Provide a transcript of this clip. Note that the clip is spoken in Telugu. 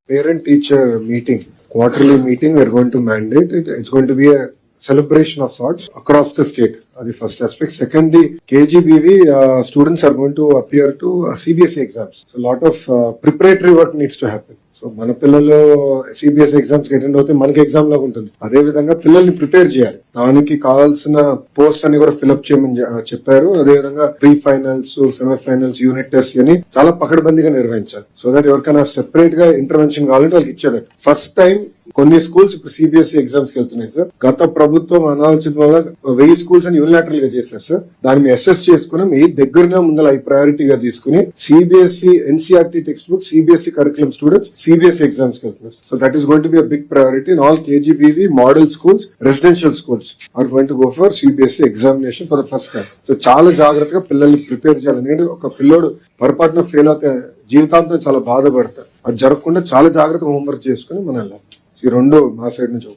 parent teacher meeting, quarterly meeting, we're going to mandate it. It's going to be a celebration of sorts across the state. That's the first aspect. Secondly, KGBV students are going to appear to CBSE exams. So a lot of preparatory work needs to happen. So మన పిల్లలు సిబిఎస్ఈ ఎగ్జామ్స్ అటెండ్ అవుతే మనకి ఎగ్జామ్ లాగా ఉంటుంది. అదే విధంగా పిల్లల్ని ప్రిపేర్ చేయాలి. దానికి కావాల్సిన పోస్ట్ అన్ని కూడా ఫిల్అప్ చేయమని చెప్పారు. అదే విధంగా pre finals, semifinals, unit test అని చాలా పకడ్బందీగా నిర్వహించాలి. సో దట్ ఎవరికైనా సెపరేట్ గా ఇంటర్వెన్షన్ కావాలంటే వాళ్ళకి ఇచ్చేది. ఫస్ట్ టైం కొన్ని స్కూల్స్ ఇప్పుడు సిబిఎస్ఈ ఎగ్జామ్స్ కి వెళ్తున్నాయి సార్. గత ప్రభుత్వం అనాలోచిత వల్ల 1000 స్కూల్స్ అని యూనిలాటరల్ గా చేశారు సార్. దాన్ని అసెస్ చేసుకుని మీ దగ్గరనే ముందర ప్రయారిటీగా తీసుకుని CBSE NCERT text book, CBSE curriculum students CBSE exams కి వెళ్తున్నారు. So that is going to be a big priority in all KGBV model schools, residential schools are going to go for CBSE examination for the first time. So చాలా జాగ్రత్తగా పిల్లల్ని ప్రిపేర్ చేయాలి. ఎందుకంటే ఒక పిల్లోడు పొరపాటున ఫెయిల్ అవుతే జీవితాంతం చాలా బాధపడతారు. అది జరగకుండా చాలా జాగ్రత్తగా హోంవర్క్ చేసుకుని మనం వెళ్ళాలి. ఈ రెండు మా సైడ్ నుంచి